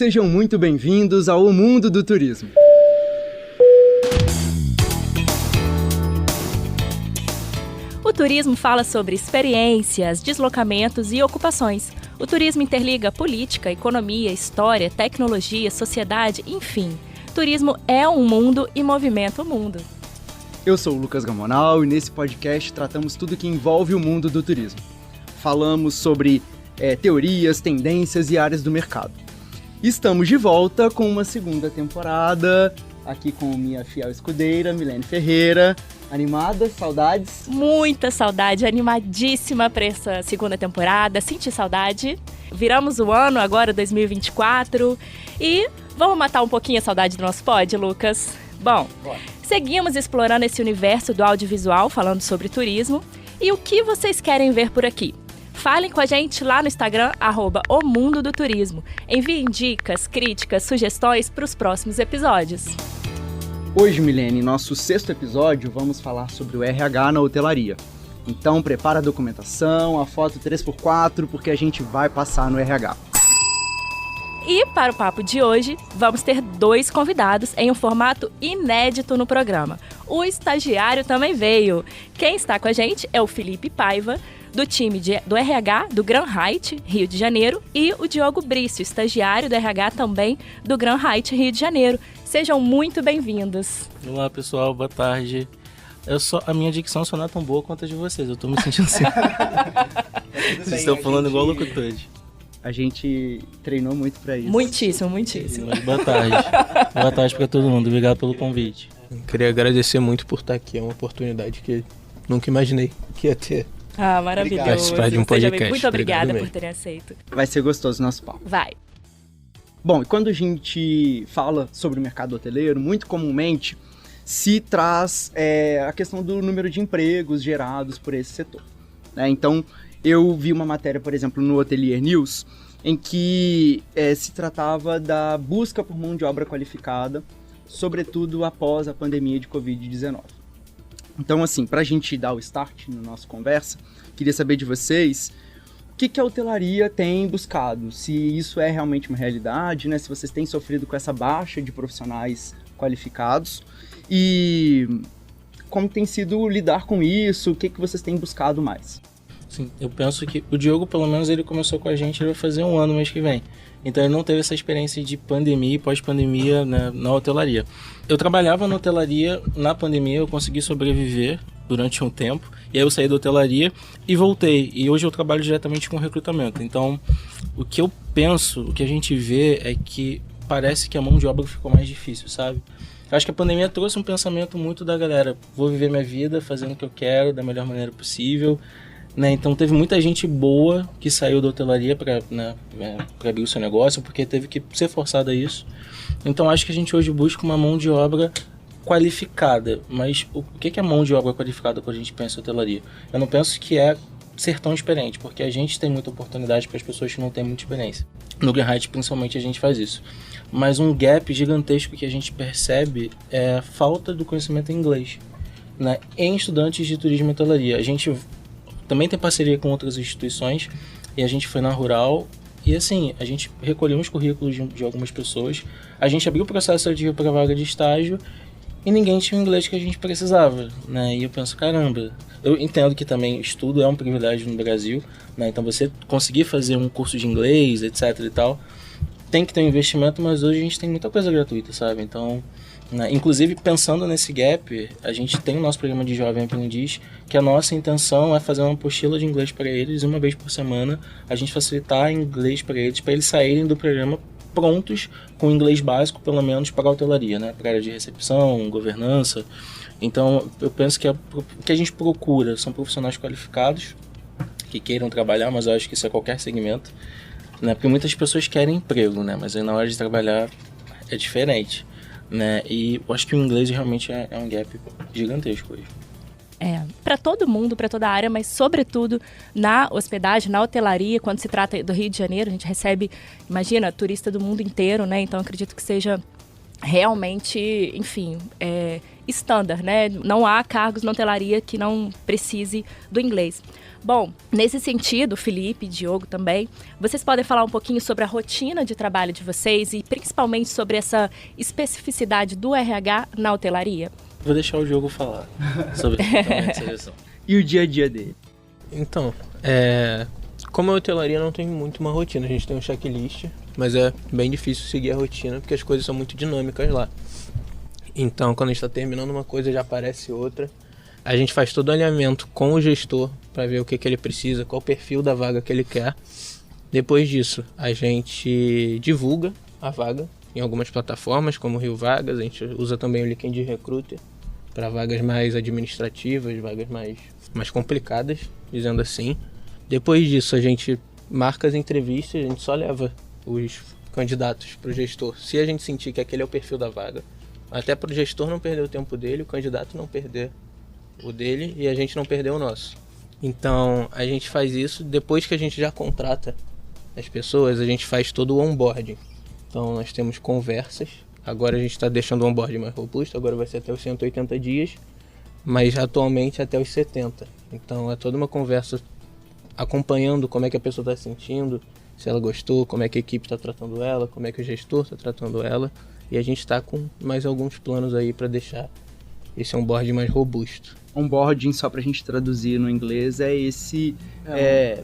Sejam muito bem-vindos ao Mundo do Turismo. O turismo fala sobre experiências, deslocamentos e ocupações. O turismo interliga política, economia, história, tecnologia, sociedade, enfim. Turismo é um mundo e movimenta o mundo. Eu sou o Lucas Gamonal e nesse podcast tratamos tudo que envolve o mundo do turismo. Falamos sobre teorias, tendências e áreas do mercado. Estamos de volta com uma segunda temporada, aqui com minha fiel escudeira, Milene Ferreira. Animada? Saudades? Muita saudade, animadíssima para essa segunda temporada, senti saudade. Viramos o ano agora, 2024, e vamos matar um pouquinho a saudade do nosso pod, Lucas? Bom, seguimos explorando esse universo do audiovisual, falando sobre turismo. E o que vocês querem ver por aqui? Falem com a gente lá no Instagram, @omundodoturismo. Enviem dicas, críticas, sugestões para os próximos episódios. Hoje, Milene, nosso 6º episódio, vamos falar sobre o RH na hotelaria. Então, prepara a documentação, a foto 3x4, porque a gente vai passar no RH. E para o papo de hoje, vamos ter 2 convidados em um formato inédito no programa. O estagiário também veio. Quem está com a gente é o Felipe Paiva, do time do RH do Grand Hyatt, Rio de Janeiro, e o Diogo Brício, estagiário do RH também do Grand Hyatt, Rio de Janeiro. Sejam muito bem-vindos. Olá, pessoal, boa tarde. A minha dicção só não é tão boa quanto a de vocês, eu tô me sentindo assim. Vocês estão falando igual locutores. A gente treinou muito pra isso. Muitíssimo. Mas boa tarde. Boa tarde pra todo mundo, obrigado pelo convite. Eu queria agradecer muito por estar aqui, é uma oportunidade que nunca imaginei que ia ter. Ah, maravilhoso. Participar de um podcast. Muito obrigada Obrigado por terem aceito. Vai ser gostoso o nosso papo. Vai. Bom, e quando a gente fala sobre o mercado hoteleiro, muito comumente se traz a questão do número de empregos gerados por esse setor, né? Então, eu vi uma matéria, por exemplo, no Hotelier News, em que se tratava da busca por mão de obra qualificada, sobretudo após a pandemia de Covid-19. Então, assim, para a gente dar o start na nossa conversa, queria saber de vocês o que a hotelaria tem buscado, se isso é realmente uma realidade, né? Se vocês têm sofrido com essa baixa de profissionais qualificados e como tem sido lidar com isso, o que vocês têm buscado mais? Sim, eu penso que o Diogo, pelo menos, ele começou com a gente, ele vai fazer 1 ano mês que vem. Então ele não teve essa experiência de pandemia e pós-pandemia, né, na hotelaria. Eu trabalhava na hotelaria na pandemia, eu consegui sobreviver durante um tempo, e aí eu saí da hotelaria e voltei, e hoje eu trabalho diretamente com recrutamento. Então, o que eu penso, o que a gente vê é que parece que a mão de obra ficou mais difícil, sabe? Eu acho que a pandemia trouxe um pensamento muito da galera, vou viver minha vida fazendo o que eu quero, da melhor maneira possível, né? Então teve muita gente boa que saiu da hotelaria para abrir o seu negócio, porque teve que ser forçada a isso. Então acho que a gente hoje busca uma mão de obra qualificada, mas o que é mão de obra qualificada quando a gente pensa em hotelaria? Eu não penso que é ser tão experiente, porque a gente tem muita oportunidade para as pessoas que não têm muita experiência. No Grand Hyatt, principalmente, a gente faz isso. Mas um gap gigantesco que a gente percebe é a falta do conhecimento em inglês, né, em estudantes de turismo e hotelaria. A gente também tem parceria com outras instituições e a gente foi na Rural e assim, a gente recolheu uns currículos de algumas pessoas, a gente abriu o processo seletivo para vaga de estágio e ninguém tinha o inglês que a gente precisava, né? E eu penso, caramba, eu entendo que também estudo é um privilégio no Brasil, né? Então você conseguir fazer um curso de inglês, etc e tal, tem que ter um investimento, mas hoje a gente tem muita coisa gratuita, sabe? Então, né? Inclusive pensando nesse gap, a gente tem o nosso programa de Jovem Aprendiz, que a nossa intenção é fazer uma apostila de inglês para eles, 1 vez por semana, a gente facilitar inglês para eles saírem do programa prontos com inglês básico, pelo menos para a hotelaria, né? Para a área de recepção, governança. Então, eu penso que o que a gente procura são profissionais qualificados que queiram trabalhar, mas eu acho que isso é qualquer segmento, né? Porque muitas pessoas querem emprego, né? Mas aí na hora de trabalhar é diferente, né? E eu acho que o inglês realmente é um gap gigantesco hoje. Para todo mundo, para toda a área, mas sobretudo na hospedagem, na hotelaria, quando se trata do Rio de Janeiro, a gente recebe, imagina, turista do mundo inteiro, né? Então acredito que seja realmente, enfim, standard, né? Não há cargos na hotelaria que não precise do inglês. Bom, nesse sentido, Felipe, Diogo também, vocês podem falar um pouquinho sobre a rotina de trabalho de vocês e principalmente sobre essa especificidade do RH na hotelaria? Vou deixar o Diogo falar sobre essa seleção. E o dia a dia dele? Então, como a hotelaria não tem muito uma rotina, a gente tem um checklist, mas é bem difícil seguir a rotina porque as coisas são muito dinâmicas lá. Então, quando a gente está terminando uma coisa, já aparece outra. A gente faz todo o alinhamento com o gestor para ver o que ele precisa, qual o perfil da vaga que ele quer. Depois disso, a gente divulga a vaga em algumas plataformas, como o Rio Vagas. A gente usa também o LinkedIn Recruiter para vagas mais administrativas, vagas mais complicadas, dizendo assim. Depois disso, a gente marca as entrevistas, a gente só leva os candidatos para o gestor, se a gente sentir que aquele é o perfil da vaga. Até para o gestor não perder o tempo dele, o candidato não perder o dele e a gente não perder o nosso. Então, a gente faz isso depois que a gente já contrata as pessoas, a gente faz todo o onboarding. Então, nós temos conversas. Agora a gente está deixando o onboarding mais robusto, agora vai ser até os 180 dias, mas atualmente até os 70. Então, é toda uma conversa acompanhando como é que a pessoa está se sentindo, se ela gostou, como é que a equipe está tratando ela, como é que o gestor está tratando ela. E a gente está com mais alguns planos aí para deixar esse onboarding mais robusto. Onboarding, só pra gente traduzir no inglês, é esse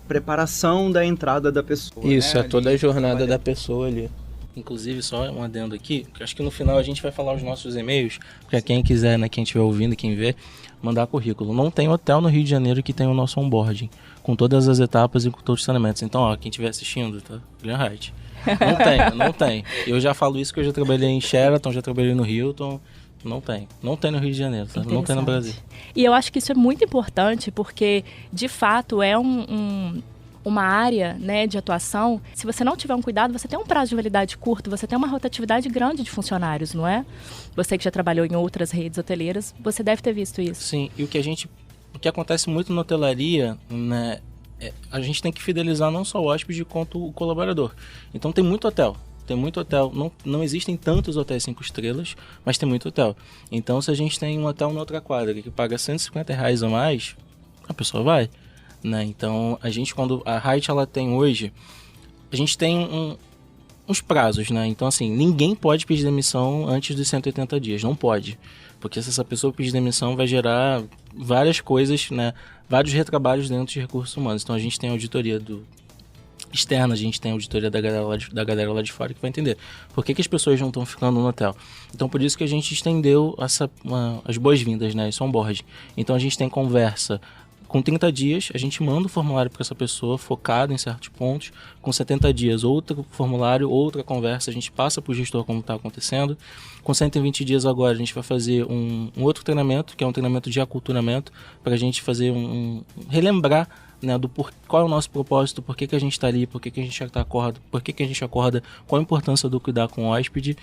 preparação da entrada da pessoa. Isso, né? é toda a jornada da pessoa ali. Inclusive, só um adendo aqui, que acho que no final a gente vai falar os nossos e-mails, para quem quiser, né, quem estiver ouvindo, quem vê, mandar currículo. Não tem hotel no Rio de Janeiro que tenha o nosso onboarding, com todas as etapas e com todos os treinamentos. Então, ó, quem estiver assistindo, tá? Greenlight. Não tem. Eu já falo isso que eu já trabalhei em Sheraton, já trabalhei no Hilton. Não tem no Rio de Janeiro, tá? Não tem no Brasil. E eu acho que isso é muito importante, porque, de fato, é uma área, né, de atuação. Se você não tiver um cuidado, você tem um prazo de validade curto, você tem uma rotatividade grande de funcionários, não é? Você que já trabalhou em outras redes hoteleiras, você deve ter visto isso. Sim, e o que acontece muito na hotelaria, né, a gente tem que fidelizar não só o hóspede quanto o colaborador. Então tem muito hotel. Não existem tantos hotéis 5 estrelas, mas tem muito hotel. Então, se a gente tem um hotel na outra quadra que paga R$150 a mais, a pessoa vai, né? Então, quando a Hyatt ela tem hoje, a gente tem uns prazos, né? Então, assim, ninguém pode pedir demissão antes dos 180 dias, não pode. Porque se essa pessoa pedir demissão, vai gerar várias coisas, né? Vários retrabalhos dentro de recursos humanos. Então, a gente tem a auditoria externa, a gente tem a auditoria da galera lá de fora que vai entender por que as pessoas não estão ficando no hotel. Então, por isso que a gente estendeu as boas-vindas, né? Esse onboarding. Então, a gente tem conversa com 30 dias, a gente manda o formulário para essa pessoa focado em certos pontos. Com 70 dias, outro formulário, outra conversa, a gente passa para o gestor como está acontecendo. Com 120 dias agora, a gente vai fazer um outro treinamento, que é um treinamento de aculturamento, para a gente fazer relembrar, né, qual é o nosso propósito, por que a gente está ali, por que a gente acorda, qual a importância do cuidar com o hóspede.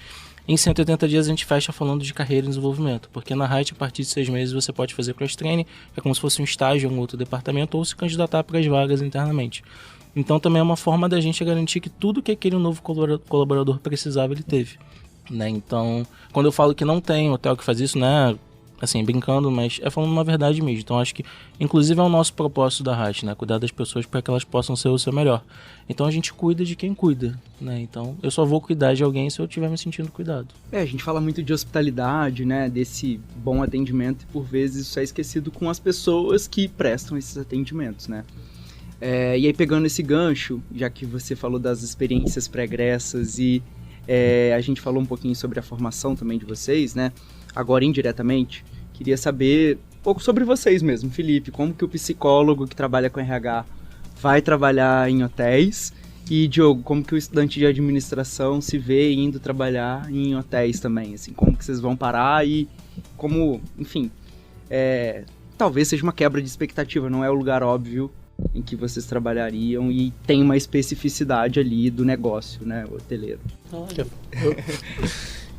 Em 180 dias a gente fecha falando de carreira e desenvolvimento, porque na Hyatt, a partir de 6 meses, você pode fazer cross-training, que é como se fosse um estágio em um outro departamento, ou se candidatar para as vagas internamente. Então também é uma forma da gente garantir que tudo que aquele novo colaborador precisava, ele teve, né? Então, quando eu falo que não tem hotel que faz isso, né, assim, brincando, mas é falando uma verdade mesmo. Então, acho que, inclusive, é o nosso propósito da Hyatt, né? Cuidar das pessoas para que elas possam ser o seu melhor. Então, a gente cuida de quem cuida, né? Então, eu só vou cuidar de alguém se eu estiver me sentindo cuidado. A gente fala muito de hospitalidade, né? Desse bom atendimento e, por vezes, isso é esquecido com as pessoas que prestam esses atendimentos, né? E aí, pegando esse gancho, já que você falou das experiências pregressas e a gente falou um pouquinho sobre a formação também de vocês, né? Agora, indiretamente, queria saber um pouco sobre vocês mesmo, Felipe. Como que o psicólogo que trabalha com RH vai trabalhar em hotéis? E, Diogo, como que o estudante de administração se vê indo trabalhar em hotéis também? Assim, como que vocês vão parar e como, enfim, talvez seja uma quebra de expectativa, não é o lugar óbvio em que vocês trabalhariam e tem uma especificidade ali do negócio, né, hoteleiro.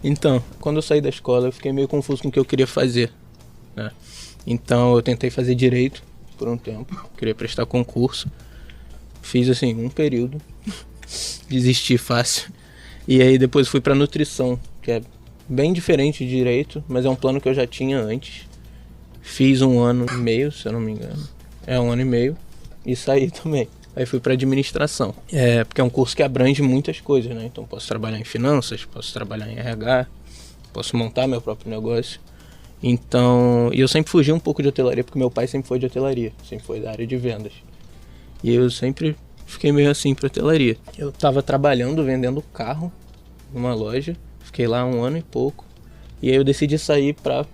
Então, quando eu saí da escola, eu fiquei meio confuso com o que eu queria fazer, né? Então, eu tentei fazer direito por um tempo, queria prestar concurso. Fiz, assim, um período, desisti fácil. E aí, depois fui pra nutrição, que é bem diferente de direito, mas é um plano que eu já tinha antes. Fiz 1 ano e meio, se eu não me engano. 1 ano e meio e saí também. Aí fui para administração. Porque é um curso que abrange muitas coisas, né? Então posso trabalhar em finanças, posso trabalhar em RH, posso montar meu próprio negócio. Então, e eu sempre fugi um pouco de hotelaria, porque meu pai sempre foi de hotelaria, sempre foi da área de vendas. E eu sempre fiquei meio assim para hotelaria. Eu estava trabalhando, vendendo carro numa loja, fiquei lá 1 ano e pouco. E aí eu decidi sair para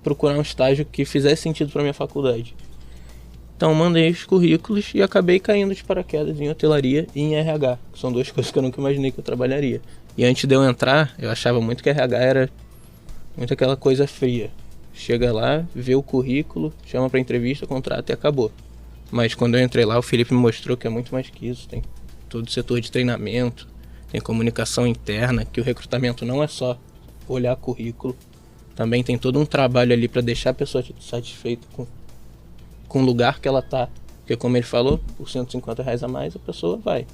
procurar um estágio que fizesse sentido para minha faculdade. Então mandei os currículos e acabei caindo de paraquedas em hotelaria e em RH, que são 2 coisas que eu nunca imaginei que eu trabalharia. E antes de eu entrar, eu achava muito que RH era muito aquela coisa fria. Chega lá, vê o currículo, chama para entrevista, contrata e acabou. Mas quando eu entrei lá, o Felipe me mostrou que é muito mais que isso. Tem todo o setor de treinamento, tem comunicação interna, que o recrutamento não é só olhar currículo. Também tem todo um trabalho ali para deixar a pessoa satisfeita com o lugar que ela tá. Porque como ele falou, por R$150 a mais, a pessoa vai.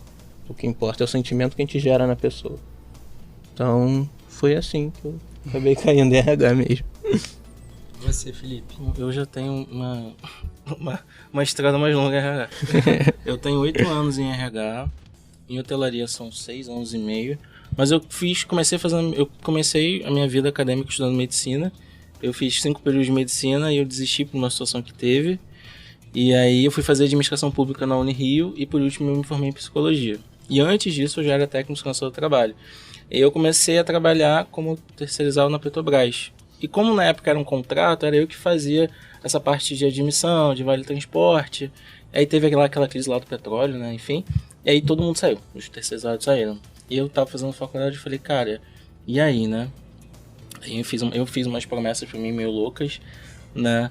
O que importa é o sentimento que a gente gera na pessoa. Então, foi assim que eu acabei caindo em RH mesmo. Você, Felipe? Eu já tenho uma estrada mais longa em RH. Eu tenho 8 anos em RH, em hotelaria são 6 anos e meio, mas eu comecei a minha vida acadêmica estudando medicina. Eu fiz 5 períodos de medicina e eu desisti por uma situação que teve. E aí eu fui fazer administração pública na Unirio e por último eu me formei em psicologia. E antes disso eu já era técnico de segurança do trabalho. E eu comecei a trabalhar como terceirizado na Petrobras. E como na época era um contrato, era eu que fazia essa parte de admissão, de vale transporte. Aí teve aquela crise lá do petróleo, né, enfim. E aí todo mundo saiu, os terceirizados saíram. E eu tava fazendo faculdade e falei, cara, e aí, né? Aí eu fiz umas promessas pra mim meio loucas, né?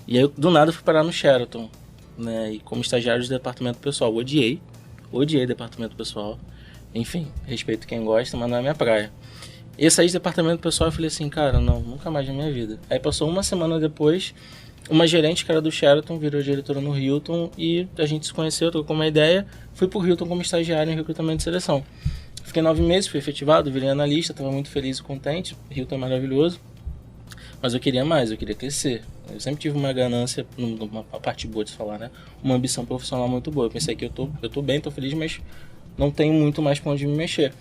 E aí eu, do nada, fui parar no Sheraton, né? E como estagiário de departamento pessoal, odiei departamento pessoal. Enfim, respeito quem gosta, mas não é minha praia. E eu saí de departamento pessoal e falei assim, cara, não, nunca mais na minha vida. Aí passou 1 semana depois, uma gerente que era do Sheraton virou diretora no Hilton e a gente se conheceu, trocou uma ideia, fui pro Hilton como estagiário em recrutamento de seleção. Fiquei 9 meses, fui efetivado, virei analista, estava muito feliz e contente, Hilton é maravilhoso, mas eu queria mais, eu queria crescer. Eu sempre tive uma ganância, uma parte boa de se falar, né? Uma ambição profissional muito boa. Eu pensei que eu tô bem, tô feliz, mas não tenho muito mais pra onde me mexer.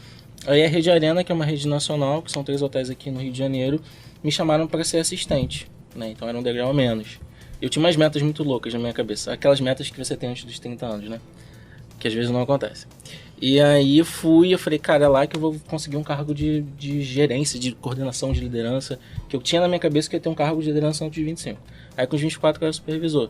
Aí a Rede Arena, que é uma rede nacional, que são 3 hotéis aqui no Rio de Janeiro, me chamaram para ser assistente, né? Então era um degrau a menos. Eu tinha umas metas muito loucas na minha cabeça, aquelas metas que você tem antes dos 30 anos, né? Que às vezes não acontece. E aí eu falei, cara, é lá que eu vou conseguir um cargo de gerência, de coordenação, de liderança, que eu tinha na minha cabeça que ia ter um cargo de liderança antes de 25. Aí com os 24 eu era supervisor.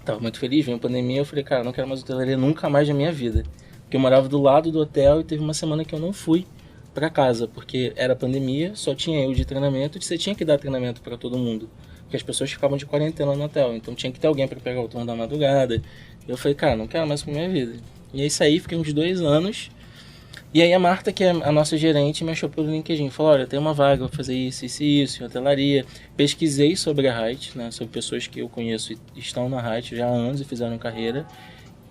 Tava muito feliz, veio a pandemia, eu falei, cara, não quero mais hotelaria nunca mais na minha vida. Porque eu morava do lado do hotel e teve uma semana que eu não fui para casa, porque era pandemia, só tinha eu de treinamento e você tinha que dar treinamento para todo mundo. Porque as pessoas ficavam de quarentena no hotel, então tinha que ter alguém para pegar o turno da madrugada. Eu falei, cara, não quero mais pra minha vida. E aí saí, fiquei uns 2 anos. E aí a Marta, que é a nossa gerente, me achou pelo LinkedIn. Falou, olha, tem uma vaga, vou fazer isso, em hotelaria. Pesquisei sobre a Hyatt, né, sobre pessoas que eu conheço e estão na Hyatt já há anos e fizeram carreira.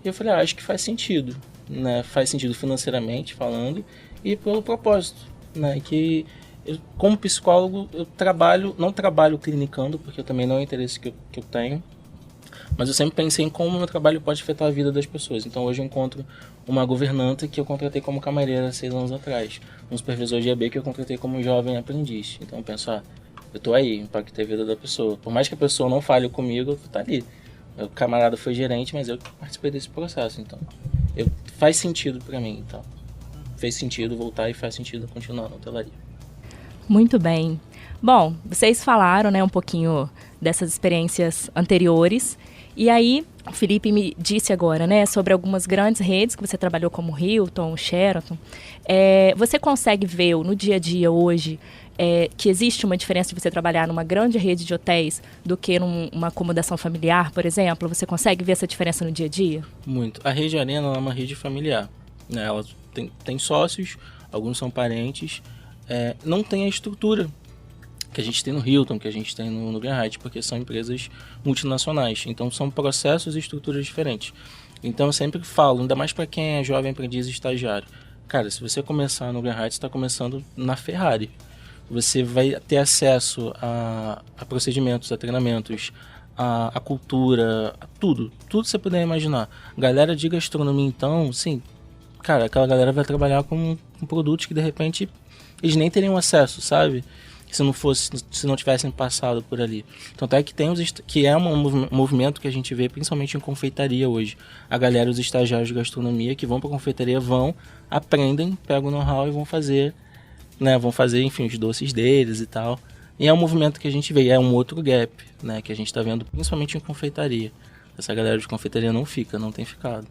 E eu falei, acho que faz sentido, né? Faz sentido financeiramente falando e pelo propósito, né? Que eu, como psicólogo, eu não trabalho clinicando, porque eu também não é o interesse que eu tenho. Mas eu sempre pensei em como o meu trabalho pode afetar a vida das pessoas. Então hoje eu encontro uma governanta que eu contratei como camareira 6 anos atrás. Um supervisor de EB que eu contratei como jovem aprendiz. Então eu penso, eu tô aí, impactei a vida da pessoa. Por mais que a pessoa não fale comigo, eu tô ali. Meu camarada foi gerente, mas eu participei desse processo. Então faz sentido pra mim. Então fez sentido voltar e faz sentido continuar na hotelaria. Muito bem. Bom, vocês falaram, né, um pouquinho dessas experiências anteriores. E aí, o Felipe me disse agora, né, sobre algumas grandes redes que você trabalhou como Hilton, Sheraton. Você consegue ver no dia a dia hoje que existe uma diferença de você trabalhar numa grande rede de hotéis do que numa acomodação familiar, por exemplo? Você consegue ver essa diferença no dia a dia? Muito. A Rede Arena é uma rede familiar, né? Ela tem sócios, alguns são parentes, não tem a estrutura que a gente tem no Hilton, que a gente tem no Grand Hyatt, porque são empresas multinacionais. Então são processos e estruturas diferentes. Então eu sempre falo, ainda mais para quem é jovem aprendiz e estagiário. Cara, se você começar no Grand Hyatt, você está começando na Ferrari. você vai ter acesso a procedimentos, a treinamentos, a cultura, a tudo que você puder imaginar. Galera de gastronomia, então, sim, cara, aquela galera vai trabalhar com produtos que de repente eles nem teriam acesso, sabe? Se não tivessem passado por ali. Tanto é que que é um movimento que a gente vê principalmente em confeitaria hoje. A galera, os estagiários de gastronomia que vão para confeitaria, aprendem, pegam o know-how e vão fazer, né? Enfim, os doces deles e tal. E é um movimento que a gente vê, é um outro gap, né? Que a gente está vendo principalmente em confeitaria. Essa galera de confeitaria não tem ficado.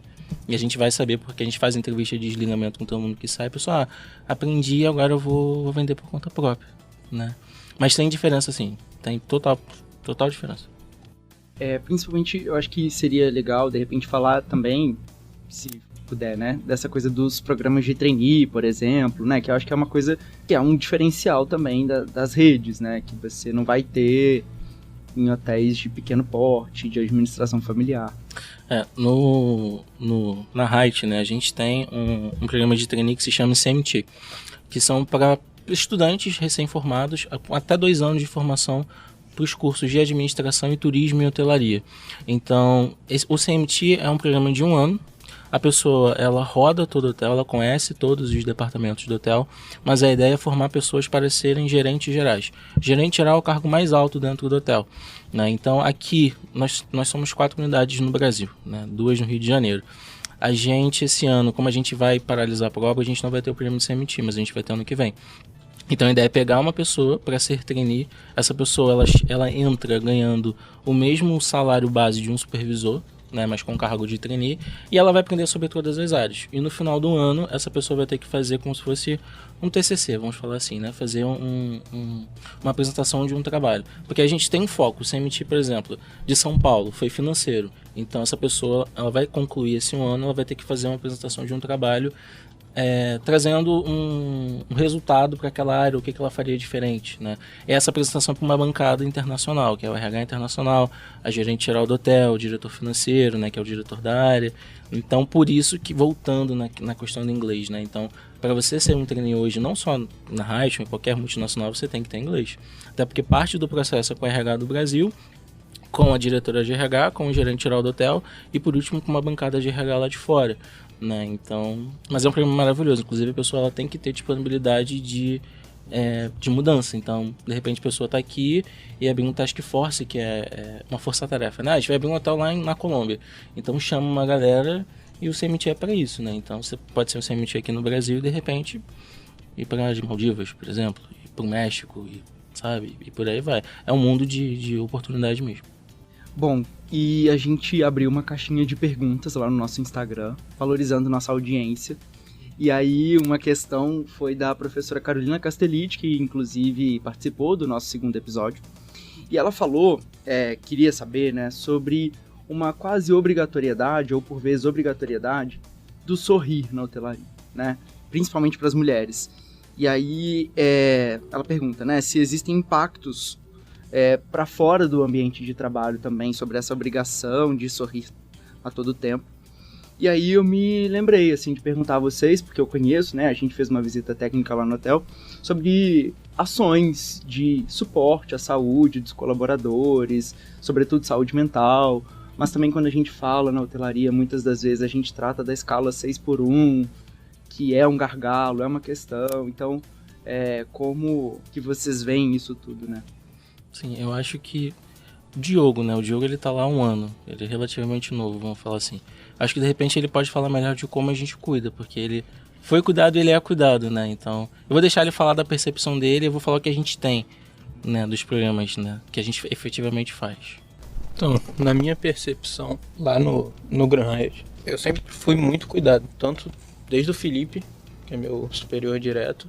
E a gente vai saber porque a gente faz entrevista de desligamento com todo mundo que sai. Pessoal, aprendi, agora eu vou vender por conta própria, né? Mas tem diferença, sim. Tem total diferença. Principalmente, eu acho que seria legal, de repente, falar também, se puder, né? Dessa coisa dos programas de trainee, por exemplo, né? Que eu acho que é uma coisa que é um diferencial também das redes, né? Que você não vai ter em hotéis de pequeno porte, de administração familiar. Na Height, né, a gente tem um programa de trainee que se chama CMT, que são para estudantes recém-formados, até 2 anos de formação para os cursos de administração e turismo e hotelaria. Então, o CMT é um programa de 1 ano. A pessoa, ela roda todo o hotel, ela conhece todos os departamentos do hotel, mas a ideia é formar pessoas para serem gerentes gerais. Gerente geral é o cargo mais alto dentro do hotel, né? Então, aqui, nós somos 4 unidades no Brasil, né? 2 no Rio de Janeiro. A gente, esse ano, como a gente vai paralisar a prova, a gente não vai ter o programa de CMT, mas a gente vai ter ano que vem. Então, a ideia é pegar uma pessoa para ser trainee. Essa pessoa, ela entra ganhando o mesmo salário base de um supervisor, né, mas com cargo de trainee, e ela vai aprender sobre todas as áreas. E no final do ano, essa pessoa vai ter que fazer como se fosse um TCC, vamos falar assim, né, fazer uma apresentação de um trabalho. Porque a gente tem um foco, o CMT, por exemplo, de São Paulo, foi financeiro. Então, essa pessoa, ela vai concluir esse ano, ela vai ter que fazer uma apresentação de um trabalho trazendo um resultado para aquela área, o que ela faria diferente, né? Essa apresentação para uma bancada internacional, que é o RH internacional, a gerente geral do hotel, o diretor financeiro, né, que é o diretor da área. Então, por isso que, voltando na questão do inglês, né? Então, para você ser um trainee hoje, não só na Height, em qualquer multinacional, você tem que ter inglês. Até porque parte do processo é com a RH do Brasil, com a diretora de RH, com o gerente geral do hotel e, por último, com uma bancada de RH lá de fora, né? Então, mas é um programa maravilhoso. Inclusive, a pessoa ela tem que ter disponibilidade de mudança. Então, de repente, a pessoa está aqui e abrir um task force, que é uma força-tarefa, né? A gente vai abrir um hotel lá na Colômbia. Então, chama uma galera e o CMT é para isso, né? Então, você pode ser um CMT aqui no Brasil e, de repente, ir para as Maldivas, por exemplo, ir para o México, sabe? E por aí vai. É um mundo de oportunidade mesmo. Bom, e a gente abriu uma caixinha de perguntas lá no nosso Instagram, valorizando nossa audiência. E aí uma questão foi da professora Carolina Castellitti, que inclusive participou do nosso 2º episódio. E ela falou, queria saber, né, sobre uma quase obrigatoriedade, ou por vezes obrigatoriedade, do sorrir na hotelaria, né? Principalmente para as mulheres. E aí ela pergunta, né, se existem impactos para fora do ambiente de trabalho também, sobre essa obrigação de sorrir a todo tempo. E aí eu me lembrei, assim, de perguntar a vocês, porque eu conheço, né, a gente fez uma visita técnica lá no hotel, sobre ações de suporte à saúde dos colaboradores, sobretudo saúde mental, mas também quando a gente fala na hotelaria, muitas das vezes a gente trata da escala 6x1, que é um gargalo, é uma questão. Então, como que vocês veem isso tudo, né? Sim, eu acho que o Diogo, né? O Diogo, ele tá lá há 1 ano. Ele é relativamente novo, vamos falar assim. Acho que, de repente, ele pode falar melhor de como a gente cuida, porque ele foi cuidado e ele é cuidado, né? Então, eu vou deixar ele falar da percepção dele e eu vou falar o que a gente tem, né? Dos programas, né? Que a gente efetivamente faz. Então, na minha percepção, lá no Grand Hyatt, eu sempre fui muito cuidado. Tanto desde o Felipe, que é meu superior direto,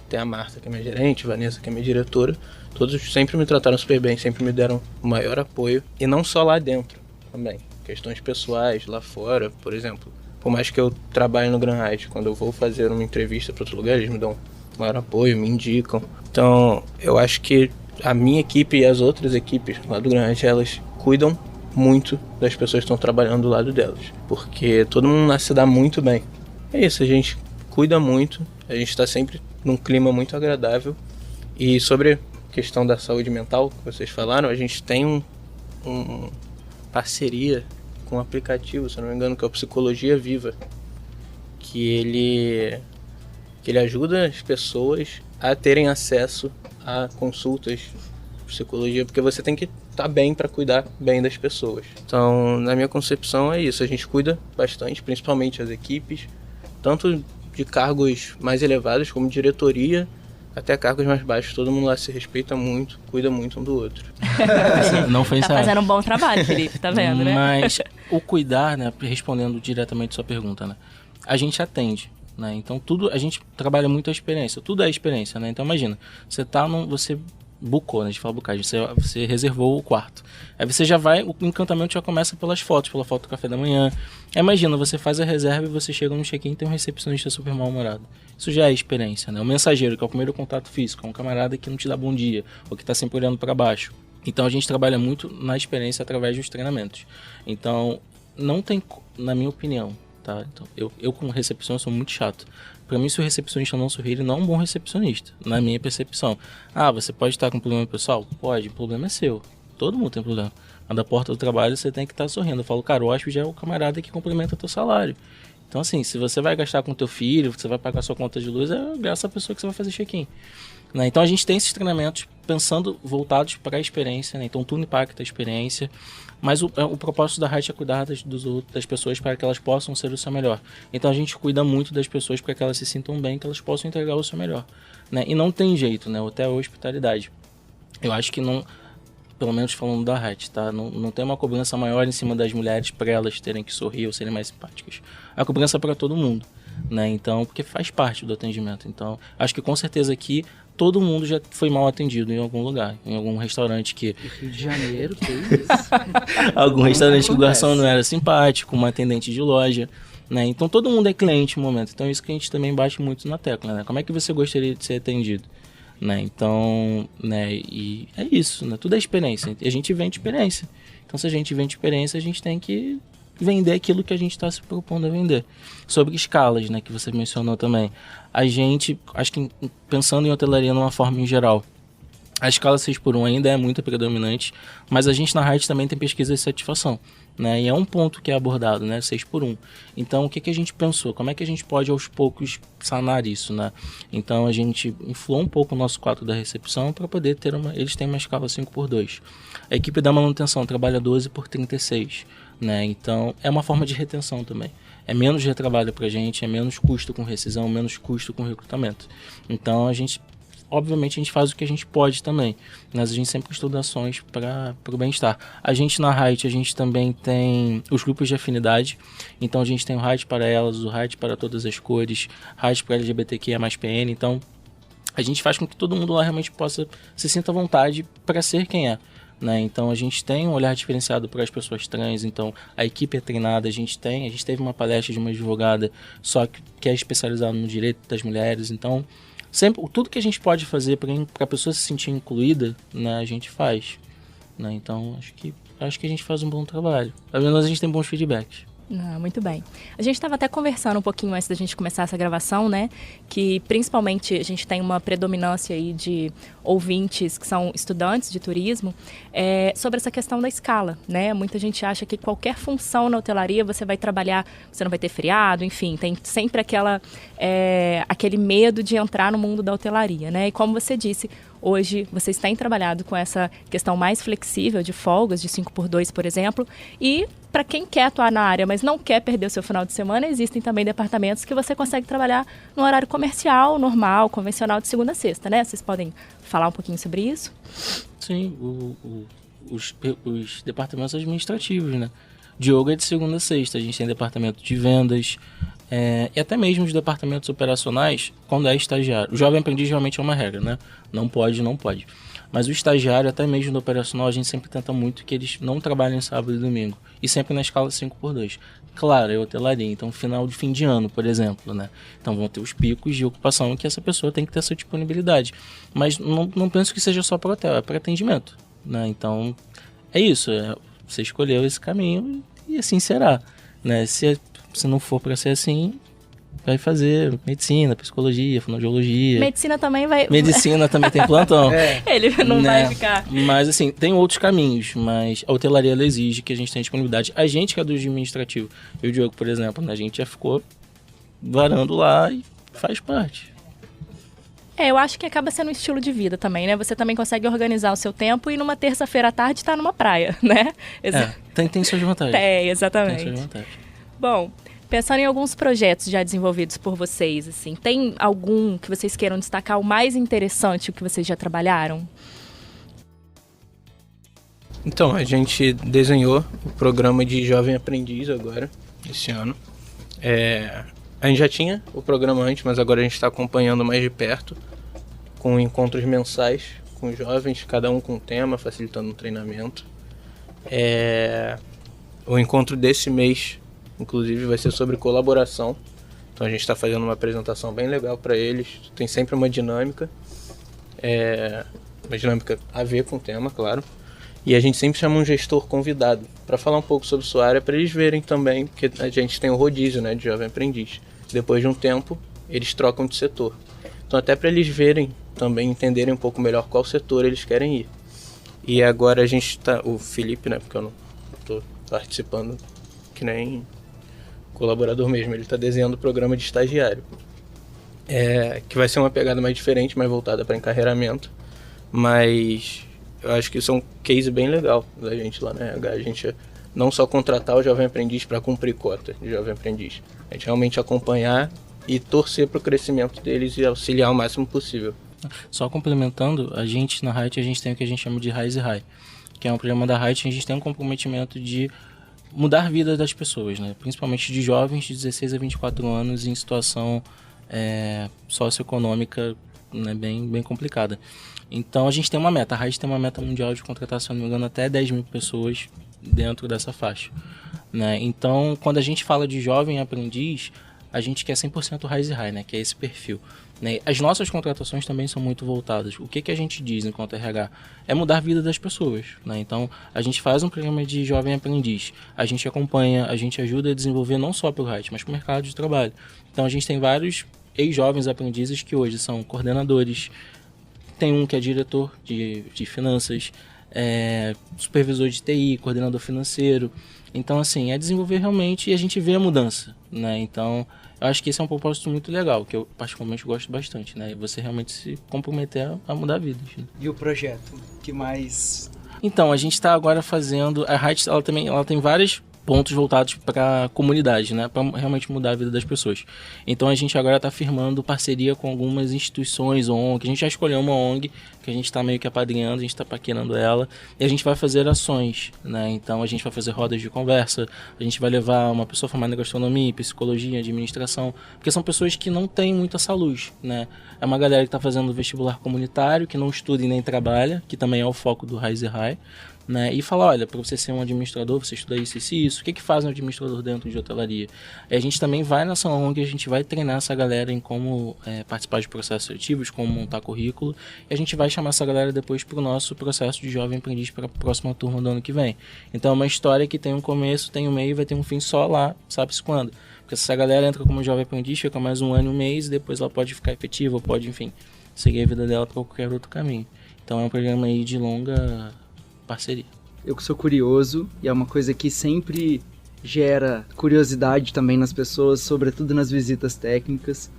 até a Marta, que é minha gerente, a Vanessa, que é minha diretora. Todos sempre me trataram super bem, sempre me deram o maior apoio. E não só lá dentro também. Questões pessoais, lá fora, por exemplo. Por mais que eu trabalhe no Grand Hyatt, quando eu vou fazer uma entrevista para outro lugar, eles me dão o maior apoio, me indicam. Então, eu acho que a minha equipe e as outras equipes lá do Grand Hyatt, elas cuidam muito das pessoas que estão trabalhando do lado delas. Porque todo mundo se dá muito bem. É isso, a gente cuida muito, a gente está sempre num clima muito agradável. E sobre a questão da saúde mental que vocês falaram, a gente tem um parceria com um aplicativo, se eu não me engano, que é o Psicologia Viva, que ele ajuda as pessoas a terem acesso a consultas de psicologia, porque você tem que estar bem para cuidar bem das pessoas. Então, na minha concepção é isso, a gente cuida bastante, principalmente as equipes, tanto de cargos mais elevados como diretoria, até cargos mais baixos, todo mundo lá se respeita muito, cuida muito um do outro. Não foi Tá fazendo um bom trabalho, Felipe, tá vendo, né? Mas o cuidar, né, respondendo diretamente a sua pergunta, né, a gente atende, né, então tudo, a gente trabalha muito a experiência, tudo é experiência, né, então imagina, você bucou, né, a gente fala bucagem, você reservou o quarto, aí você já vai, o encantamento já começa pelas fotos, pela foto do café da manhã, aí imagina, você faz a reserva e você chega no check-in e tem um recepcionista super mal-humorado, isso já é experiência, né, o mensageiro, que é o primeiro contato físico, é um camarada que não te dá bom dia, ou que tá sempre olhando para baixo. Então a gente trabalha muito na experiência através dos treinamentos. Então não tem, na minha opinião, tá? Então, eu como recepcionista sou muito chato. Para mim, se o recepcionista não sorrir, ele não é um bom recepcionista, na minha percepção. Ah, você pode estar com problema pessoal? Pode, o problema é seu. Todo mundo tem problema. Mas da porta do trabalho você tem que estar sorrindo. Eu falo, cara, o hóspede é o camarada que complementa o teu salário. Então assim, se você vai gastar com teu filho, você vai pagar sua conta de luz, é graças à pessoa que você vai fazer check-in. Né? Então a gente tem esses treinamentos pensando voltados para a experiência, né? Então tudo impacta a experiência, mas o propósito da Height é cuidar das pessoas para que elas possam ser o seu melhor. Então a gente cuida muito das pessoas para que elas se sintam bem, que elas possam entregar o seu melhor, né? E não tem jeito, né? Até a hospitalidade. Eu acho que não, pelo menos falando da Height, tá? Não tem uma cobrança maior em cima das mulheres para elas terem que sorrir ou serem mais simpáticas. A cobrança é para todo mundo, né? Então, porque faz parte do atendimento. Então, acho que com certeza aqui todo mundo já foi mal atendido em algum lugar, em algum restaurante que... Rio de Janeiro, que isso? algum restaurante que o garçom não era simpático, uma atendente de loja, né? Então todo mundo é cliente no momento. Então isso que a gente também bate muito na tecla, né? Como é que você gostaria de ser atendido? Né? Então, né? E é isso, né? Tudo é experiência. E a gente vende experiência. Então se a gente vende experiência, a gente tem que vender aquilo que a gente está se propondo a vender. Sobre escalas, né, que você mencionou também. A gente, acho que pensando em hotelaria numa forma em geral, a escala 6x1 ainda é muito predominante, mas a gente na Height também tem pesquisa de satisfação, né, e é um ponto que é abordado, né, 6x1. Então, o que a gente pensou? Como é que a gente pode, aos poucos, sanar isso, né? Então, a gente inflou um pouco o nosso quadro da recepção para poder ter eles têm uma escala 5x2. A equipe da manutenção trabalha 12x36, né? Então, é uma forma de retenção também. É menos retrabalho para a gente, é menos custo com rescisão, menos custo com recrutamento. Então, obviamente a gente faz o que a gente pode também, mas a gente sempre estuda ações para o bem-estar. A gente na Height, a gente também tem os grupos de afinidade, então a gente tem o Height para elas, o Height para todas as cores, Height para LGBTQIA+, PN, então a gente faz com que todo mundo lá realmente possa se sinta à vontade para ser quem é. Né? Então a gente tem um olhar diferenciado para as pessoas trans, então a equipe é treinada, a gente teve uma palestra de uma advogada só que é especializada no direito das mulheres, então sempre, tudo que a gente pode fazer para a pessoa se sentir incluída, né, a gente faz, né? Então acho que a gente faz um bom trabalho, pelo menos a gente tem bons feedbacks. Muito bem. A gente estava até conversando um pouquinho antes da gente começar essa gravação, né? Que principalmente a gente tem uma predominância aí de ouvintes que são estudantes de turismo, sobre essa questão da escala, né? Muita gente acha que qualquer função na hotelaria você vai trabalhar, você não vai ter feriado, enfim, tem sempre aquele medo de entrar no mundo da hotelaria, né? E como você disse, hoje vocês têm trabalhado com essa questão mais flexível de folgas, de 5x2, por exemplo, e para quem quer atuar na área, mas não quer perder o seu final de semana, existem também departamentos que você consegue trabalhar no horário comercial, normal, convencional, de segunda a sexta, né? Vocês podem falar um pouquinho sobre isso? Sim, os departamentos administrativos, né? Diogo é de segunda a sexta, a gente tem departamento de vendas, e até mesmo os departamentos operacionais, quando é estagiário. O jovem aprendiz realmente é uma regra, né? Não pode. Mas o estagiário, até mesmo no operacional, a gente sempre tenta muito que eles não trabalhem sábado e domingo. E sempre na escala 5x2. Claro, é hotelaria, então fim de ano, por exemplo, né? Então vão ter os picos de ocupação que essa pessoa tem que ter essa disponibilidade. Mas não penso que seja só para hotel, é para atendimento, né? Então é isso, você escolheu esse caminho e assim será, né? Se não for para ser assim, vai fazer medicina, psicologia, fonoaudiologia. Medicina também vai... Medicina também tem plantão. Ele não vai ficar... Mas assim, tem outros caminhos, mas a hotelaria ela exige que a gente tenha disponibilidade. A gente que é do administrativo, eu e o Diogo, por exemplo, né, a gente já ficou varando lá e faz parte. Eu acho que acaba sendo um estilo de vida também, né? Você também consegue organizar o seu tempo e numa terça-feira à tarde tá numa praia, né? Tem suas vantagens. Exatamente. Tem suas vantagens. Bom, pensando em alguns projetos já desenvolvidos por vocês, assim, tem algum que vocês queiram destacar o mais interessante que vocês já trabalharam? Então, a gente desenhou o programa de Jovem Aprendiz agora, esse ano. A gente já tinha o programa antes, mas agora a gente está acompanhando mais de perto, com encontros mensais com jovens, cada um com um tema, facilitando o treinamento. O encontro desse mês, inclusive, vai ser sobre colaboração. Então a gente está fazendo uma apresentação bem legal para eles. Tem sempre uma dinâmica a ver com o tema, claro. E a gente sempre chama um gestor convidado para falar um pouco sobre sua área, para eles verem também, porque a gente tem o rodízio, né, de jovem aprendiz. Depois de um tempo, eles trocam de setor. Então até para eles verem também, entenderem um pouco melhor qual setor eles querem ir. E agora a gente está... O Felipe, né, porque eu não estou participando que nem colaborador mesmo, ele está desenhando o programa de estagiário. Que vai ser uma pegada mais diferente, mais voltada para encarreiramento. Mas eu acho que isso é um case bem legal da gente lá na RH. A gente não só contratar o jovem aprendiz para cumprir cota de jovem aprendiz. A gente realmente acompanhar e torcer para o crescimento deles e auxiliar o máximo possível. Só complementando, a gente na Height, a gente tem o que a gente chama de Rise High, que é um programa da Height, a gente tem um comprometimento de mudar a vida das pessoas, né? Principalmente de jovens de 16 a 24 anos em situação socioeconômica, né, bem complicada. Então a gente tem uma meta, a Height tem uma meta mundial de contratar, se não me engano, até 10 mil pessoas dentro dessa faixa, né? Então quando a gente fala de jovem aprendiz, a gente quer 100% Rise High, né? Que é esse perfil, né? As nossas contratações também são muito voltadas. O que a gente diz enquanto RH? É mudar a vida das pessoas, né? Então a gente faz um programa de jovem aprendiz, a gente acompanha, a gente ajuda a desenvolver não só para o Height, mas para o mercado de trabalho. Então a gente tem vários ex-jovens aprendizes que hoje são coordenadores, tem um que é diretor de finanças, supervisor de TI, coordenador financeiro. Então, assim, é desenvolver realmente e a gente vê a mudança, né? Então, eu acho que esse é um propósito muito legal, que eu particularmente gosto bastante, né? Você realmente se comprometer a mudar vidas. Né? E o projeto? Que mais... Então, a gente está agora fazendo... A Height, ela tem vários pontos voltados para a comunidade, né? Para realmente mudar a vida das pessoas. Então a gente agora está firmando parceria com algumas instituições, ONG. A gente já escolheu uma ONG que a gente está meio que apadrinhando, a gente está paquerando ela. E a gente vai fazer ações, né? Então a gente vai fazer rodas de conversa, a gente vai levar uma pessoa formada em gastronomia, psicologia, administração, porque são pessoas que não têm muita essa luz, né? É uma galera que está fazendo vestibular comunitário, que não estuda e nem trabalha, que também é o foco do Rise High. Né? E falar, olha, para você ser um administrador, você estuda isso e isso, o que faz um administrador dentro de hotelaria? E a gente também vai nessa ONG, a gente vai treinar essa galera em como participar de processos seletivos, como montar currículo, e a gente vai chamar essa galera depois para o nosso processo de jovem aprendiz para a próxima turma do ano que vem. Então é uma história que tem um começo, tem um meio e vai ter um fim só lá, sabe-se quando? Porque se essa galera entra como jovem aprendiz, fica mais um ano e um mês, e depois ela pode ficar efetiva, ou pode, enfim, seguir a vida dela para qualquer outro caminho. Então é um programa aí de longa parceria. Eu que sou curioso, e é uma coisa que sempre gera curiosidade também nas pessoas, sobretudo nas visitas técnicas.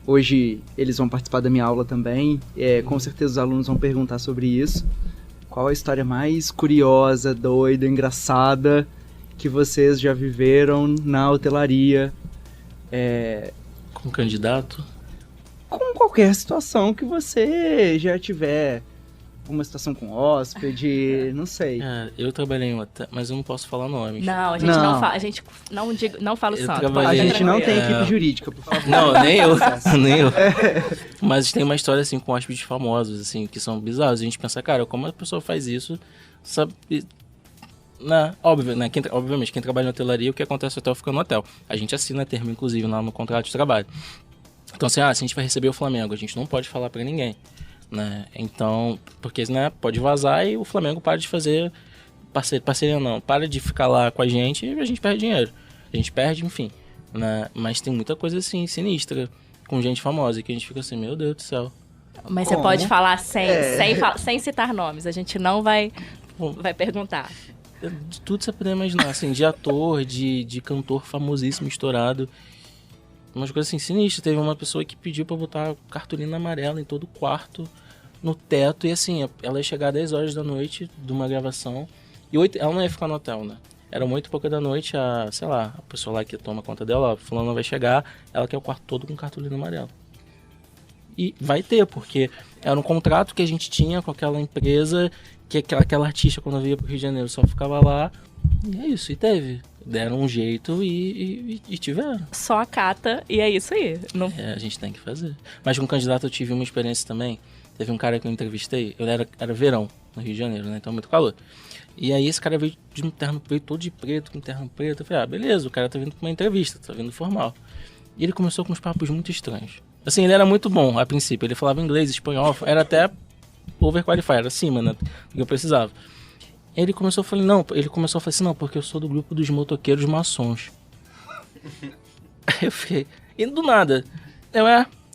Hoje eles vão participar da minha aula também, com certeza os alunos vão perguntar sobre isso. Qual a história mais curiosa, doida, engraçada que vocês já viveram na hotelaria? Com candidato? Com qualquer situação que você já tiver... Uma situação com hóspede, não sei. Eu trabalhei em um hotel, mas eu não posso falar nomes. Não, a gente não fala, a gente não fala o santo. A gente não tem equipe jurídica, por favor. Não, nem eu, nem eu. Mas tem uma história assim com hóspedes famosos, assim, que são bizarros. A gente pensa, cara, como a pessoa faz isso, sabe? Óbvio, né? Obviamente, quem trabalha na hotelaria, o que acontece no hotel fica no hotel. A gente assina termo, inclusive, lá no contrato de trabalho. Então, assim, se a gente vai receber o Flamengo, a gente não pode falar pra ninguém. Né? Então, porque pode vazar e o Flamengo para de fazer parceria não, para de ficar lá com a gente e a gente perde dinheiro. A gente perde, enfim, né? Mas tem muita coisa assim, sinistra, com gente famosa, que a gente fica assim, meu Deus do céu. Mas você pode falar sem citar nomes, a gente não vai perguntar. De tudo você puder imaginar, assim, de ator, de cantor famosíssimo, estourado. Umas coisas assim, sinistras. Teve uma pessoa que pediu pra botar cartolina amarela em todo o quarto, no teto, e assim, ela ia chegar às 10 horas da noite de uma gravação, e ela não ia ficar no hotel, né? Era 8 e pouca da noite, a pessoa lá que toma conta dela, ó, fulano vai chegar, ela quer o quarto todo com cartolina amarela. E vai ter, porque era um contrato que a gente tinha com aquela empresa, que aquela artista, quando veio pro Rio de Janeiro, só ficava lá, e é isso, e teve. Deram um jeito e tiveram. Só acata, e é isso aí. Não... A gente tem que fazer. Mas com candidato eu tive uma experiência também. Teve um cara que eu entrevistei, era verão, no Rio de Janeiro, né? Então muito calor. E aí esse cara veio de um terno preto, todo de preto, com terno preto. Eu falei, beleza, o cara tá vindo pra uma entrevista, tá vindo formal. E ele começou com uns papos muito estranhos. Assim, ele era muito bom a princípio, ele falava inglês, espanhol, era até overqualified, era acima, né, do que eu precisava. Ele começou a falar assim, não, porque eu sou do grupo dos motoqueiros maçons. Aí eu fiquei, e do nada,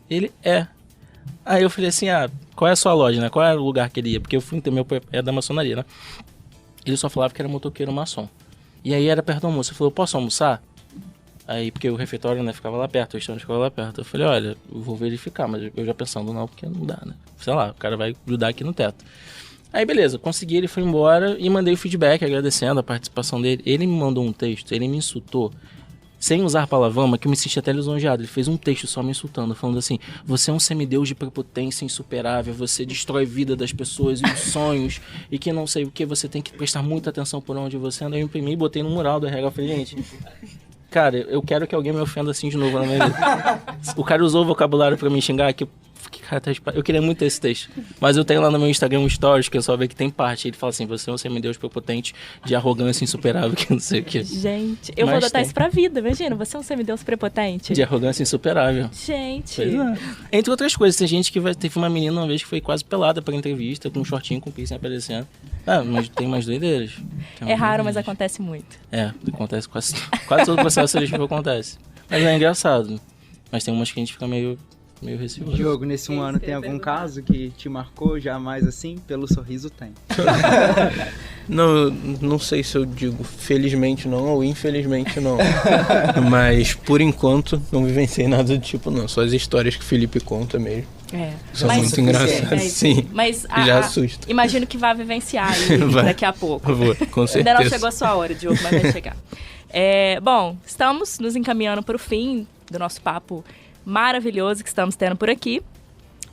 ele é. Aí eu falei assim, qual é a sua loja, né, qual é o lugar que ele ia, porque eu fui entender, meu pai é da maçonaria, né. Ele só falava que era motoqueiro maçom. E aí era perto do almoço, eu falei, eu posso almoçar? Aí, porque o refeitório, né, ficava lá perto, o restaurante ficava lá perto. Eu falei, olha, eu vou verificar, mas eu já pensando, não, porque não dá, né. Sei lá, o cara vai grudar aqui no teto. Aí, beleza, consegui, ele foi embora e mandei o feedback agradecendo a participação dele. Ele me mandou um texto, ele me insultou, sem usar palavrão, que eu me senti até lisonjeado. Ele fez um texto só me insultando, falando assim, você é um semideus de prepotência insuperável, você destrói a vida das pessoas e os sonhos, e que não sei o que, você tem que prestar muita atenção por onde você anda. Aí eu imprimi e botei no mural do RH, eu falei, gente... Cara, eu quero que alguém me ofenda assim de novo na minha vida. O cara usou o vocabulário pra me xingar, eu queria muito ter esse texto. Mas eu tenho lá no meu Instagram um stories que eu só vejo que tem parte. Ele fala assim, você é um semideus prepotente de arrogância insuperável, que não sei o que. Gente, eu vou adotar isso pra vida, imagina. Você é um semideus prepotente. De arrogância insuperável. Gente. Pois é. Entre outras coisas, tem gente que teve uma menina uma vez que foi quase pelada pra entrevista, com um shortinho com piercing aparecendo. Mas tem mais doideiras. É raro, mas acontece muito. Acontece quase todo o processo seletivo acontece. Mas é engraçado. Mas tem umas que a gente fica meio receoso. Diogo, nesse ano tem algum caso que te marcou jamais assim? Pelo sorriso tem. Não sei se eu digo felizmente não ou infelizmente não. Mas por enquanto não vivenciei nada do tipo não. Só as histórias que o Felipe conta mesmo. São muito engraçadas. Sim. Mas já assusta. Imagino que vai vivenciar aí daqui a pouco. Vou, com certeza. Ainda não chegou a sua hora, Diogo, mas vai chegar. Bom, estamos nos encaminhando para o fim do nosso papo maravilhoso que estamos tendo por aqui.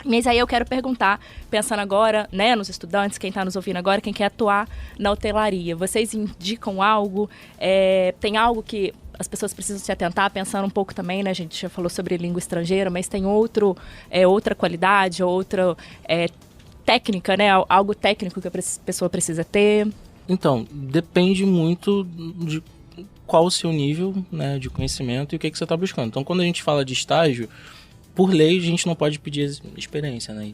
Mas aí eu quero perguntar, pensando agora, né, nos estudantes, quem está nos ouvindo agora, quem quer atuar na hotelaria, vocês indicam algo? Tem algo que as pessoas precisam se atentar, pensando um pouco também, né, a gente já falou sobre língua estrangeira, mas tem outra qualidade, outra técnica, né, algo técnico que a pessoa precisa ter? Então, depende muito de qual o seu nível, né, de conhecimento e o que você está buscando. Então, quando a gente fala de estágio, por lei, a gente não pode pedir experiência, né?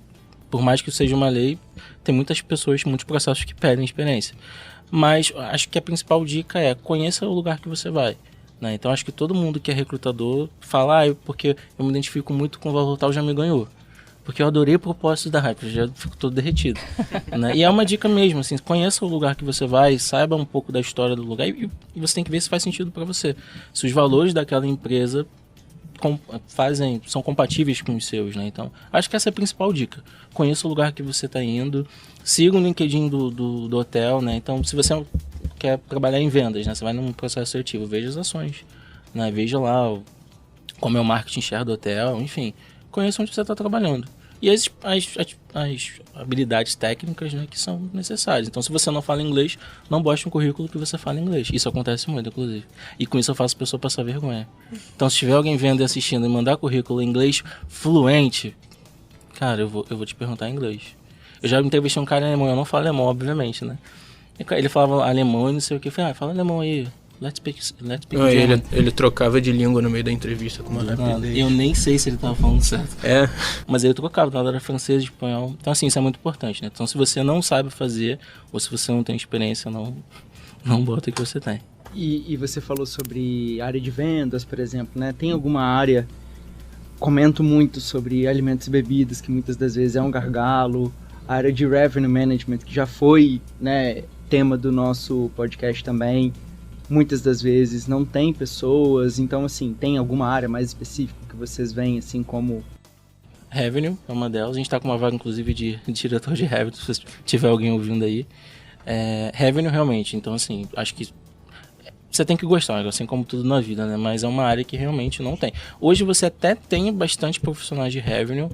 Por mais que seja uma lei, tem muitos processos que pedem experiência. Mas acho que a principal dica é conheça o lugar que você vai, né? Então, acho que todo mundo que é recrutador fala, porque eu me identifico muito com o Valor Tal, já me ganhou. Porque eu adorei o propósito da Hyper, já fico todo derretido. Né? E é uma dica mesmo, assim, conheça o lugar que você vai, saiba um pouco da história do lugar e você tem que ver se faz sentido para você. Se os valores daquela empresa são compatíveis com os seus, né? Então, acho que essa é a principal dica. Conheça o lugar que você está indo, siga o LinkedIn do hotel, né? Então, se você quer trabalhar em vendas, né? Você vai num processo seletivo, veja as ações, né? Veja lá como é o marketing share do hotel, enfim. Conheça onde você está trabalhando. E as habilidades técnicas, né, que são necessárias. Então, se você não fala inglês, não bote um currículo que você fala inglês. Isso acontece muito, inclusive. E com isso eu faço a pessoa passar vergonha. Então, se tiver alguém vendo e assistindo e mandar currículo em inglês fluente, cara, eu vou te perguntar em inglês. Eu já entrevistei um cara em alemão, eu não falo alemão, obviamente, né? Ele falava alemão e não sei o que. Eu falei, fala alemão aí. Let's speak ele trocava de língua no meio da entrevista com uma rapidez. Eu nem sei se ele tava falando certo. Mas ele trocava, na hora era francês, espanhol. Então, assim, isso é muito importante, né? Então, se você não sabe fazer, ou se você não tem experiência, não bota o que você tem. E você falou sobre área de vendas, por exemplo, né? Tem alguma área, comento muito sobre alimentos e bebidas, que muitas das vezes é um gargalo, a área de revenue management, que já foi, né, tema do nosso podcast também, muitas das vezes não tem pessoas, então, assim, tem alguma área mais específica que vocês veem, assim, como... Revenue é uma delas. A gente tá com uma vaga, inclusive, de diretor de Revenue, se tiver alguém ouvindo aí. Revenue, realmente. Então, assim, acho que você tem que gostar, assim como tudo na vida, né? Mas é uma área que realmente não tem. Hoje você até tem bastante profissionais de Revenue,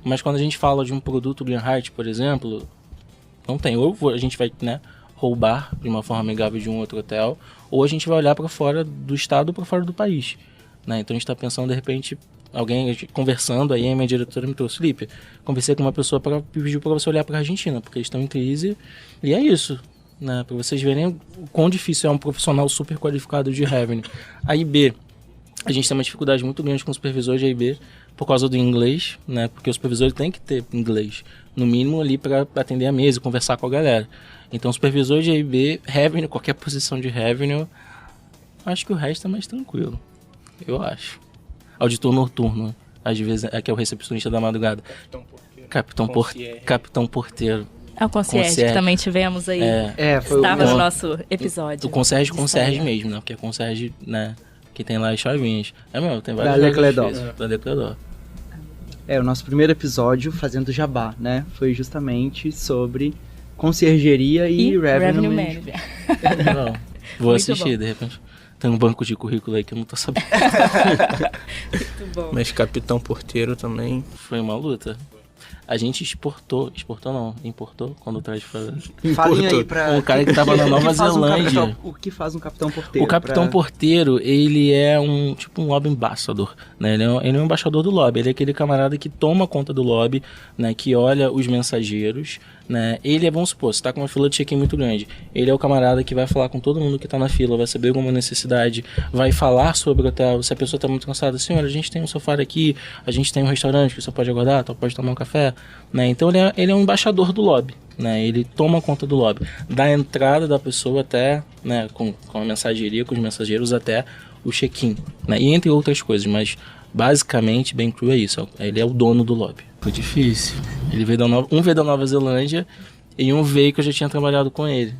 mas quando a gente fala de um produto Greenheart, por exemplo, não tem. Ou a gente vai, né, roubar de uma forma amigável de um outro hotel, ou a gente vai olhar para fora do estado ou para fora do país, né? Então a gente está pensando, de repente... Alguém conversando, aí a minha diretora me trouxe, Felipe, conversei com uma pessoa para pedir para você olhar para a Argentina, porque eles estão em crise, e é isso, né? Para vocês verem o quão difícil é um profissional super qualificado de Revenue. A IB, a gente tem uma dificuldade muito grande com os supervisores de IB por causa do inglês, né? Porque o supervisor tem que ter inglês, no mínimo ali para atender a mesa e conversar com a galera. Então, supervisor de IB, Revenue, qualquer posição de Revenue, acho que o resto é mais tranquilo, eu acho. Auditor noturno, às vezes é que é o recepcionista da madrugada. Capitão porteiro. É o concierge que também tivemos aí. Estava no nosso episódio. O concierge mesmo, né? Porque é concierge, né? Que tem lá as chavinhas. Mesmo, tem vários. Da Lecledor. Da Lecledor. O nosso primeiro episódio, fazendo jabá, né? Foi justamente sobre conciergeria e revenue management. Não, vou assistir, de repente. Tem um banco de currículo aí que eu não tô sabendo. Muito bom. Mas capitão porteiro também. Foi uma luta. A gente importou quando traz pra... Falem aí pra... Um cara que tava na Nova Zelândia. O que faz um capitão porteiro? O capitão porteiro, ele é um lobby ambassador, né? Ele é um embaixador do lobby. Ele é aquele camarada que toma conta do lobby, né? Que olha os mensageiros, né? Ele é, vamos supor, você tá com uma fila de check-in muito grande. Ele é o camarada que vai falar com todo mundo que tá na fila, vai saber alguma necessidade, vai falar sobre o hotel. Se a pessoa tá muito cansada, senhora, a gente tem um sofá aqui, a gente tem um restaurante que você pode aguardar, pode tomar um café, né? Então ele é um embaixador do lobby, né? Ele toma conta do lobby, da entrada da pessoa até, né, com a mensageria, com os mensageiros até o check-in, né? E entre outras coisas, mas basicamente, bem cru é isso, ele é o dono do lobby. Foi difícil. Ele veio da Nova Zelândia e um veio que eu já tinha trabalhado com ele.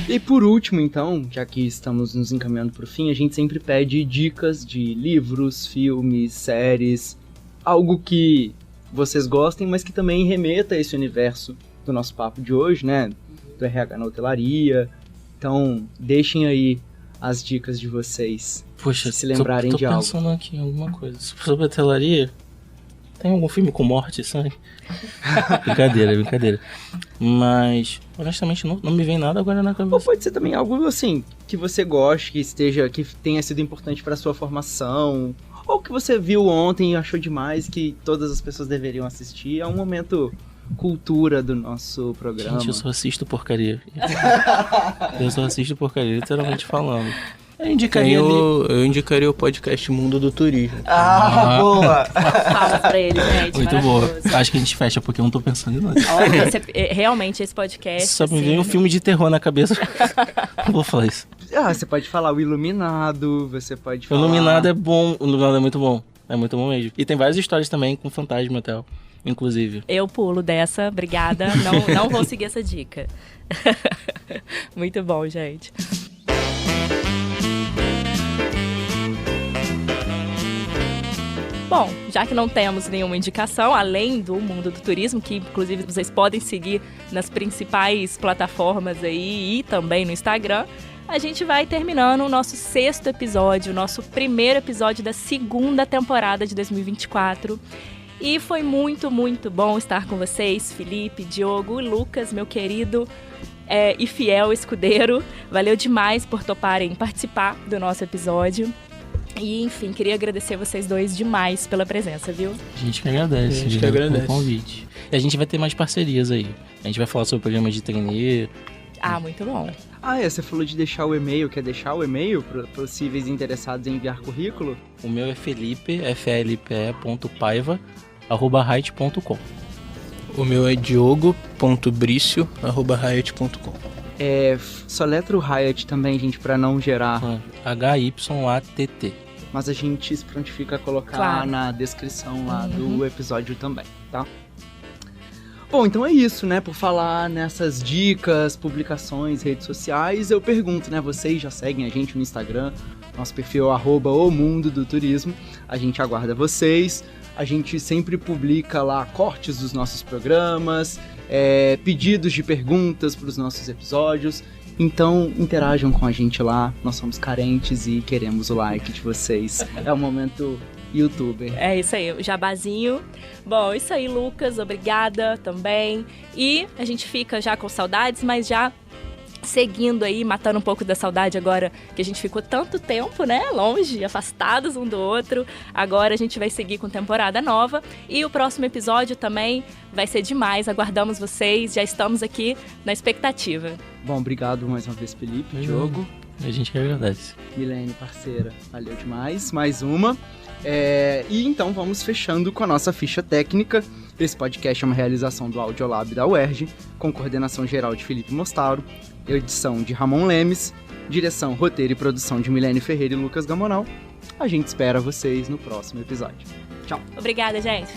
E por último, então, já que estamos nos encaminhando para o fim, a gente sempre pede dicas de livros, filmes, séries, algo que vocês gostem, mas que também remeta a esse universo do nosso papo de hoje, né? Do RH na hotelaria. Então, deixem aí as dicas de vocês. Poxa, se lembrarem de algo. Tô pensando aqui em alguma coisa. Sobre hotelaria, tem algum filme com morte e sangue? Brincadeira. Mas, honestamente, não me vem nada agora na cabeça. Ou pode ser também algo, assim, que você goste, que tenha sido importante para sua formação, ou que você viu ontem e achou demais, que todas as pessoas deveriam assistir. É um momento cultura do nosso programa. Gente, eu só assisto porcaria. Literalmente falando. Eu indicaria o podcast Mundo do Turismo. Boa! Palmas pra ele, gente. Muito boa. Acho que a gente fecha porque eu não tô pensando em nada. Realmente, esse podcast... Só me vem um filme de terror na cabeça. Não vou falar isso. Você pode falar o Iluminado, você pode falar... O Iluminado é bom, o Iluminado é muito bom. É muito bom mesmo. E tem várias histórias também com fantasma hotel, inclusive. Eu pulo dessa, obrigada. Não vou seguir essa dica. Muito bom, gente. Bom, já que não temos nenhuma indicação, além do Mundo do Turismo, que inclusive vocês podem seguir nas principais plataformas aí e também no Instagram, a gente vai terminando o nosso 6º episódio, o nosso primeiro episódio da 2ª temporada de 2024. E foi muito, muito bom estar com vocês, Felipe, Diogo e Lucas, meu querido e fiel escudeiro. Valeu demais por toparem participar do nosso episódio. E, enfim, queria agradecer vocês dois demais pela presença, viu? A gente que agradece. Pelo convite. E a gente vai ter mais parcerias aí. A gente vai falar sobre programas de trainee. Ah, muito bom. Você falou de deixar o e-mail. Quer deixar o e-mail para possíveis interessados em enviar currículo? O meu é Felipe, felipe.paiva@riot.com. O meu é diogo.bricio@riot.com. Soletra o Riot também, gente, para não gerar... HYATT. Mas a gente se prontifica a colocar na descrição lá do episódio também, tá? Bom, então é isso, né? Por falar nessas dicas, publicações, redes sociais, eu pergunto, né? Vocês já seguem a gente no Instagram, nosso perfil é @omundodoturismo. A gente aguarda vocês. A gente sempre publica lá cortes dos nossos programas, pedidos de perguntas para os nossos episódios. Então, interajam com a gente lá. Nós somos carentes e queremos o like de vocês. É o momento YouTuber. É isso aí, o jabazinho. Bom, isso aí, Lucas. Obrigada também. E a gente fica já com saudades, mas já seguindo aí, matando um pouco da saudade agora que a gente ficou tanto tempo, né, longe, afastados um do outro. Agora a gente vai seguir com temporada nova e o próximo episódio também vai ser demais. Aguardamos vocês, já estamos aqui na expectativa. Bom, obrigado mais uma vez, Felipe, Diogo. A gente que agradece. Milene, parceira, valeu demais. Mais uma. E então vamos fechando com a nossa ficha técnica. Esse podcast é uma realização do Audiolab da UERJ, com coordenação geral de Felipe Mostaro, edição de Ramon Lemes, direção, roteiro e produção de Milene Ferreira e Lucas Gamonal. A gente espera vocês no próximo episódio. Tchau. Obrigada, gente.